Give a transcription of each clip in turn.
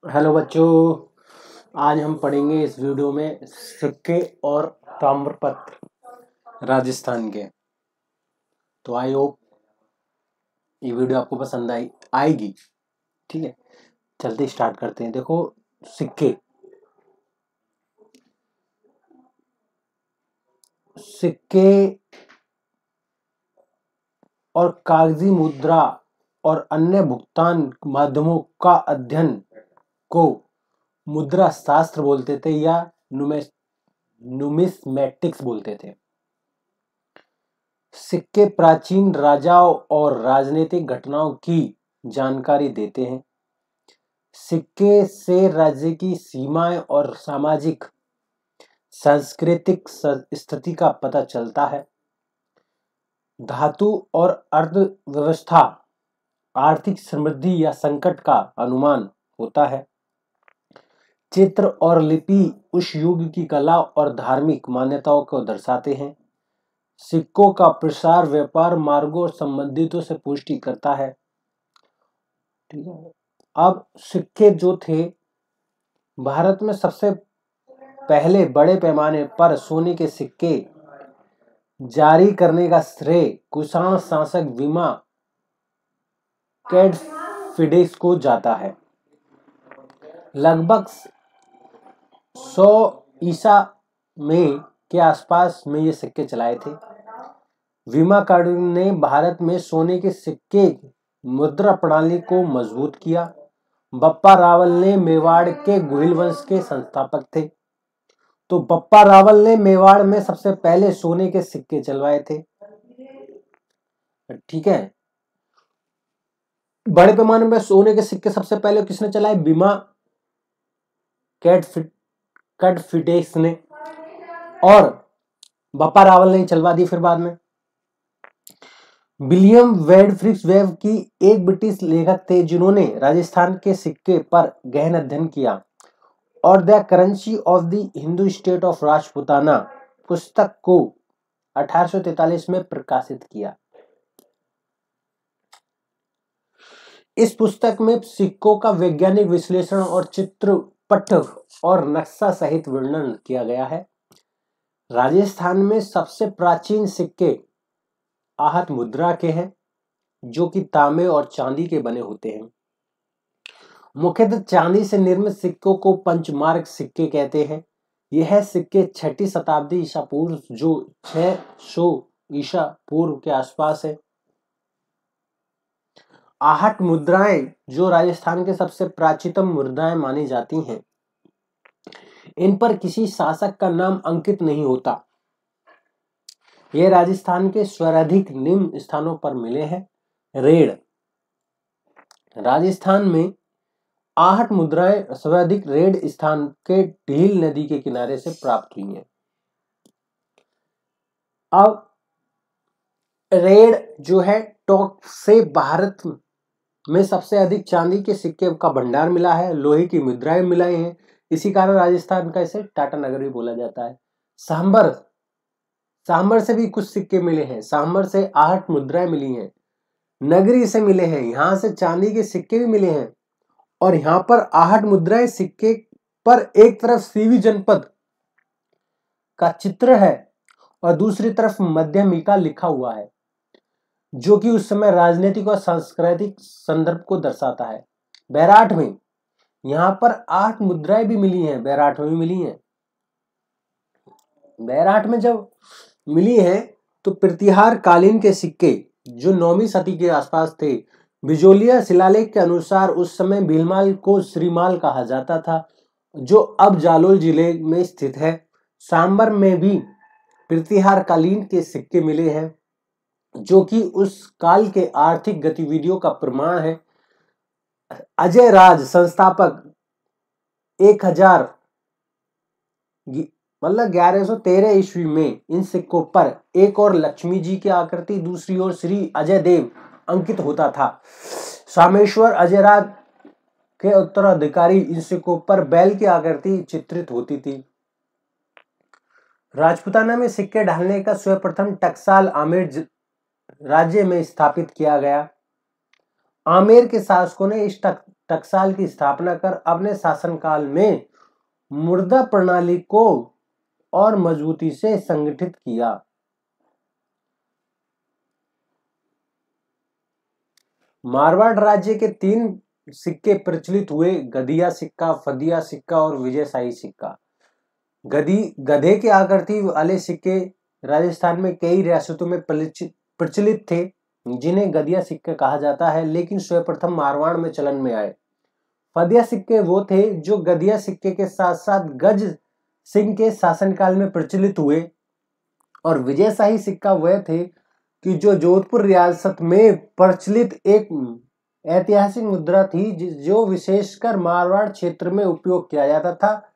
Hello बच्चों, आज हम पढ़ेंगे इस वीडियो में सिक्के और ताम्रपत्र राजस्थान के। तो आई होप ये वीडियो आपको पसंद आएगी। ठीक है, चलते स्टार्ट करते हैं। देखो, सिक्के सिक्के और कागजी मुद्रा और अन्य भुगतान माध्यमों का अध्ययन को मुद्रा शास्त्र बोलते थे या नुमिस्मेटिक्स बोलते थे। सिक्के प्राचीन राजाओं और राजनीतिक घटनाओं की जानकारी देते हैं। सिक्के से राज्य की सीमाएं और सामाजिक सांस्कृतिक स्थिति का पता चलता है। धातु और अर्थव्यवस्था, आर्थिक समृद्धि या संकट का अनुमान होता है। चित्र और लिपि उस युग की कला और धार्मिक मान्यताओं को दर्शाते हैं। सिक्कों का प्रसार व्यापार मार्गों और संबंधितों से पुष्टि करता है। ठीक है, अब सिक्के जो थे, भारत में सबसे पहले बड़े पैमाने पर सोने के सिक्के जारी करने का श्रेय कुषाण शासक वीमा कैडफिडेस को जाता है। लगभग 100 ईसा में के आसपास में ये सिक्के चलाए थे। वीमा कार्ड ने भारत में सोने के सिक्के मुद्रा प्रणाली को मजबूत किया। बप्पा रावल ने मेवाड़ के गोहिल वंश के संस्थापक थे। तो बप्पा रावल ने मेवाड़ में सबसे पहले सोने के सिक्के चलवाए थे। ठीक है, बड़े पैमाने पर सोने के सिक्के सबसे पहले किसने चलाए? बीमा कैडफिडेस ने, और बप्पा रावल ने चलवा दी फिर बाद में। विलियम वेडफ्रिक्स वेब की एक ब्रिटिश लेखक थे जिन्होंने राजस्थान के सिक्के पर गहन अध्ययन किया और the currency of the Hindu state of Rajputana पुस्तक को 1843 में प्रकाशित किया। इस पुस्तक में सिक्कों का वैज्ञानिक विश्लेषण और चित्रपट और नक्शा सहित वर्णन किया गया है। राजस्थान में सबसे प्राचीन सिक्के आहत मुद्रा के हैं, जो कि तांबे और चांदी के बने होते हैं। मुख्यतः चांदी से निर्मित सिक्कों को पंचमार्क सिक्के कहते हैं। यह सिक्के 6ठी शताब्दी ईसा पूर्व, जो 600 ईसा पूर्व के आसपास है। आहट मुद्राएं, जो राजस्थान के सबसे प्राचीनतम मुद्राएं मानी जाती हैं, इन पर किसी शासक का नाम अंकित नहीं होता। यह राजस्थान के सर्वाधिक निम्न स्थानों पर मिले हैं। रेड़, राजस्थान में आहट मुद्राएं सर्वाधिक रेड स्थान के ढील नदी के किनारे से प्राप्त हुई हैं। अब रेड जो है, टॉप से भारत में सबसे अधिक चांदी के सिक्के का भंडार मिला है, लोहे की मुद्राएं मिलाई हैं। इसी कारण राजस्थान का इसे टाटा नगर भी बोला जाता है। सांबर से भी कुछ सिक्के मिले हैं। सांबर से आहट मुद्राएं मिली हैं। नगरी से मिले हैं, यहां से चांदी के सिक्के भी मिले हैं। और यहां पर आहट मुद्राएं सिक्के पर एक तरफ सीवी जनपद का चित्र है और दूसरी तरफ मध्यमिका लिखा हुआ है, जो कि उस समय राजनीतिक और सांस्कृतिक संदर्भ को दर्शाता है। बैराठ में यहां पर 8 मुद्राएं भी मिली हैं। बैराठ में भी मिली हैं। बैराठ में जब मिली हैं तो प्रतिहार कालीन के सिक्के, जो 9वीं सदी के आसपास थे। बिजोलिया शिलालेख के अनुसार उस समय भीलमाल को श्रीमाल कहा जाता था, जो अब जालोर जिले में स्थित है। सांबर में भी प्रतिहार कालीन के सिक्के मिले हैं, जो कि उस काल के आर्थिक गतिविधियों का प्रमाण है। अजय राज संस्थापक 1113 ईस्वी में इन सिक्कों पर एक और लक्ष्मी जी की आकृति, दूसरी ओर श्री अजय देव अंकित होता था। सामेश्वर अजयराज के उत्तराधिकारी इन सिक्कों पर बैल की आकृति चित्रित होती थी। राजपूताना में सिक्के ढालने का सर्वप्रथम टकसाल आमेर राज्य में स्थापित किया गया। आमेर के शासकों ने इस टकसाल की स्थापना कर अपने शासनकाल में मुद्रा प्रणाली को और मजबूती से संगठित किया। मारवाड़ राज्य के 3 सिक्के प्रचलित हुए, गदिया सिक्का, फदिया सिक्का और विजयशाही सिक्का। गधे की आकृति वाले सिक्के राजस्थान में कई रियासतों में प्रचलित थे, जिन्हें गदिया सिक्के कहा जाता है, लेकिन सर्वप्रथम मारवाड़ में चलन में आए। फदिया सिक्के वो थे जो गदिया सिक्के के साथ साथ गज सिंह के शासनकाल में प्रचलित हुए, और विजयशाही सिक्का वह थे कि जो जोधपुर रियासत में प्रचलित एक ऐतिहासिक मुद्रा थी, जो विशेषकर मारवाड़ क्षेत्र में उपयोग किया जाता था।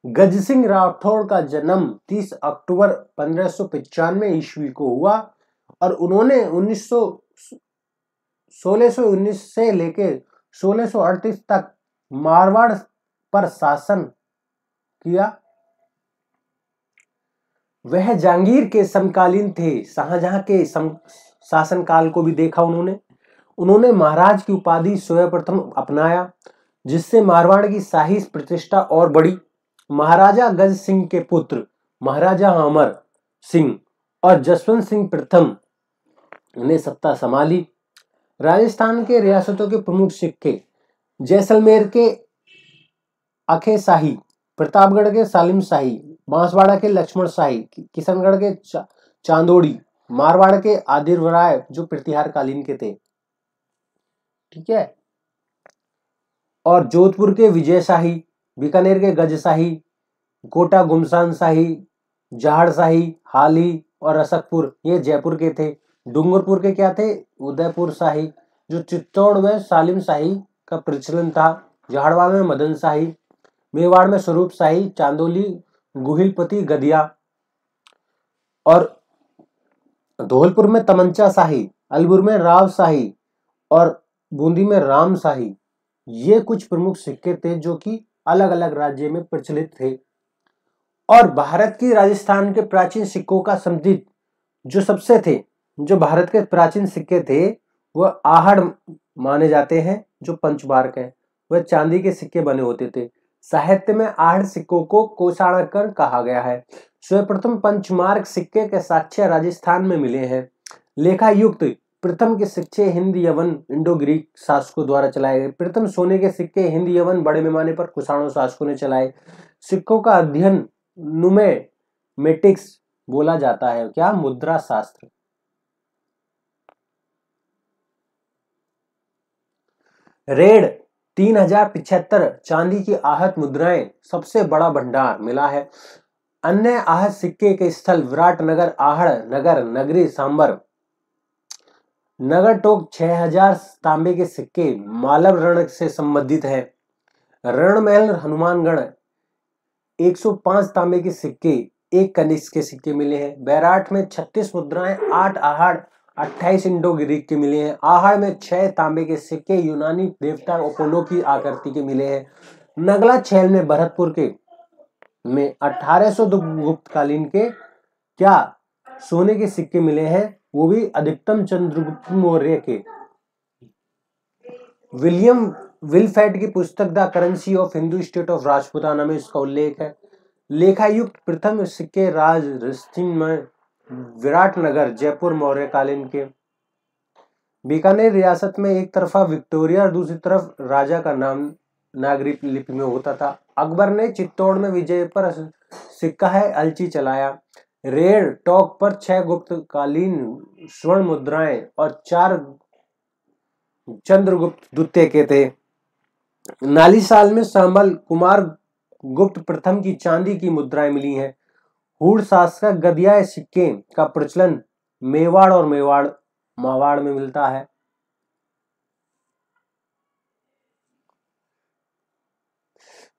गज सिंह राठौड़ का जन्म 30 अक्टूबर 1595 ईस्वी को हुआ और उन्होंने 1619 से लेकर 1638 तक मारवाड़ पर शासन किया। वह जहांगीर के समकालीन थे। शाहजहां के शासनकाल को भी देखा उन्होंने महाराज की उपाधि सर्वप्रथम अपनाया, जिससे मारवाड़ की शाही प्रतिष्ठा और बढ़ी। महाराजा गज सिंह के पुत्र महाराजा अमर सिंह और जसवंत सिंह प्रथम ने सत्ता संभाली। राजस्थान के रियासतों के प्रमुख सिक्के जैसलमेर के अखे शाही, प्रतापगढ़ के सालिम शाही, बांसवाड़ा के लक्ष्मण शाही, किशनगढ़ के चांदोड़ी, मारवाड़ के आदिलराय जो प्रतिहार कालीन के थे, ठीक है, और जोधपुर के विजय शाही, बीकानेर के गज शाही, कोटा गुमसान शाही, जहाड़ शाही, हाली और रसकपुर ये जयपुर के थे। डूंगरपुर के क्या थे? उदयपुर शाही। जो चित्तौड़ में सालिम शाही का प्रचलन था। झाड़वाड़ में मदन शाही, मेवाड़ में स्वरूप शाही, चांदोली गुहिलपति गदिया, और धौलपुर में तमंचा शाही, अलबुर में राव शाही और बूंदी में राम शाही। ये कुछ प्रमुख सिक्के थे जो कि अलग अलग राज्य में प्रचलित थे। और भारत की राजस्थान के प्राचीन सिक्कों का समृद्ध जो सबसे थे, जो भारत के प्राचीन सिक्के थे वह आहड़ माने जाते हैं। जो पंचमार्क है वह चांदी के सिक्के बने होते थे। साहित्य में आहड़ सिक्कों को कोषाणकण कहा गया है। सर्वप्रथम पंचमार्क सिक्के के साक्ष्य राजस्थान में मिले हैं। लेखायुक्त प्रथम के सिक्के हिंद यवन इंडो ग्रीक शासकों द्वारा चलाए गए। प्रथम सोने के सिक्के हिंद यवन बड़े पैमाने पर कुषाणों शासकों ने चलाए। सिक्कों का अध्ययन नुमेटिक्स बोला जाता है। क्या? मुद्रा शास्त्र। रेड 3075 चांदी की आहत मुद्राएं सबसे बड़ा भंडार मिला है। अन्य आहत सिक्के के स्थल विराटनगर, आहड़ नगर, नगरी सांबर, नगर टोक 6000 तांबे के सिक्के मालव रण से संबंधित है। रणमहल हनुमानगढ़ 105 तांबे के सिक्के, 1 कनिष्क के सिक्के मिले हैं। बैराट में 36 मुद्राएं, 8 आहड़, 28 इंडो ग्रीक के मिले हैं। आहड़ में 6 तांबे के सिक्के यूनानी देवता अपोलो की आकृति के मिले हैं। नगला छैल में भरतपुर के में 1800 गुप्त कालीन के क्या सोने के सिक्के मिले हैं, वो भी अधिकतम चंद्रगुप्त मौर्य के। विलियम विलफेट की पुस्तक the currency of Hindu state of Rajputana में इसका उल्लेख है। लेखायुक्त प्रथम सिक्के राजस्थान में विराटनगर, जयपुर मौर्य कालीन के। बीकानेर रियासत में एक तरफा विक्टोरिया और दूसरी तरफ राजा का नाम नागरिक लिपि में होता था। अकबर ने चित्तौड़ में विजय पर सिक्का है अलची चलाया। रेड टॉक पर 6 गुप्त कालीन स्वर्ण मुद्राएं और 4 चंद्रगुप्त द्वितीय के थे। नालीसाल में संबल कुमार गुप्त प्रथम की चांदी की मुद्राएं मिली हैं। हूड़ शासक गदिया सिक्के का प्रचलन मेवाड़ और मावाड़ में मिलता है।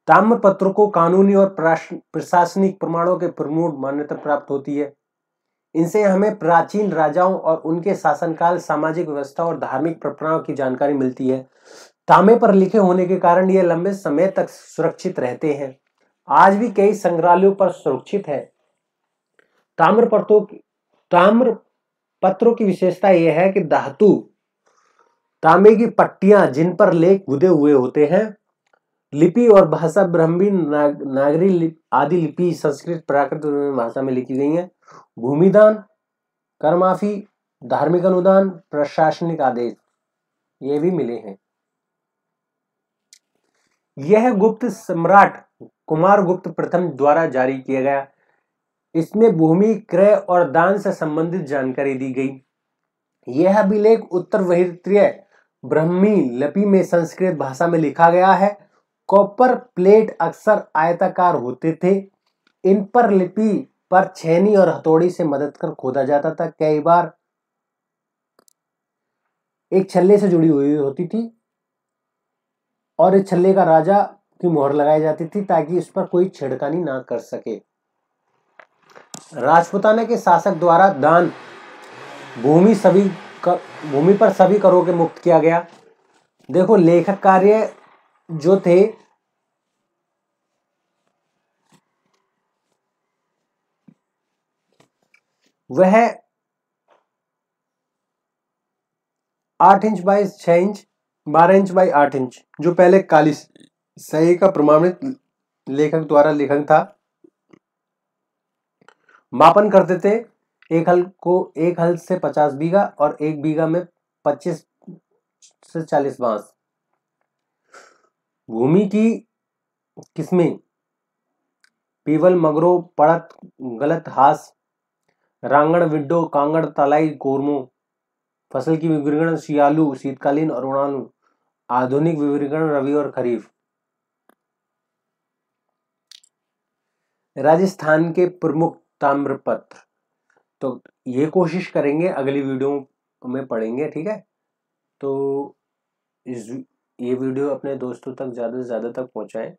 ताम्रपत्र को कानूनी और प्रशासनिक प्रमाणों के प्रमुख मान्यता प्राप्त होती है। इनसे हमें प्राचीन राजाओं और उनके शासनकाल, सामाजिक व्यवस्था और धार्मिक परंपराओं की जानकारी मिलती है। तांबे पर लिखे होने के कारण यह लंबे समय तक सुरक्षित रहते हैं। आज भी कई संग्रहालयों पर सुरक्षित है। ताम्रपत्रों की विशेषता यह है कि धातु तांबे की पट्टियां जिन पर लेख गुदे हुए होते हैं। लिपि और भाषा ब्राह्मी नागरी आदि लिपि संस्कृत प्राकृत भाषा में लिखी गई है। भूमिदान, कर माफी, धार्मिक अनुदान, प्रशासनिक आदेश ये भी मिले हैं। यह गुप्त सम्राट कुमार गुप्त प्रथम द्वारा जारी किया गया। इसमें भूमि क्रय और दान से संबंधित जानकारी दी गई। यह अभिलेख उत्तर भारतीय ब्राह्मी लिपि में संस्कृत भाषा में लिखा गया है। कॉपर प्लेट अक्सर आयताकार होते थे। इन पर लिपि पर छेनी और हथौड़ी से मदद कर खोदा जाता था। कई बार एक छल्ले से जुड़ी हुई होती थी और इस छल्ले का राजा की मोहर लगाई जाती थी ताकि इस पर कोई छेड़खानी ना कर सके। राजपूताना के शासक द्वारा दान भूमि पर सभी करों के मुक्त किया गया। देखो लेखक कार्य जो थे वह 8 inch by 6 inch 12 inch by 8 inch जो पहले काली स्याही का प्रमाणित लेखक द्वारा लेखन था मापन करते थे। एक हल से 50 बीघा और एक बीघा में 25 से 40 बांस। भूमि की किस्में पीवल, मगरो, पड़त, गलत, हास, रांगड़, विड्डो, कांगड़, तलाई, कोरमो। फसल की विवरण सियालू शीतकालीन और उड़ालू। आधुनिक विवरण रबी और खरीफ। राजस्थान के प्रमुख ताम्रपत्र तो ये कोशिश करेंगे अगली वीडियो में पढ़ेंगे, ठीक है। तो ये वीडियो अपने दोस्तों तक ज़्यादा से ज़्यादा तक पहुंचाएं।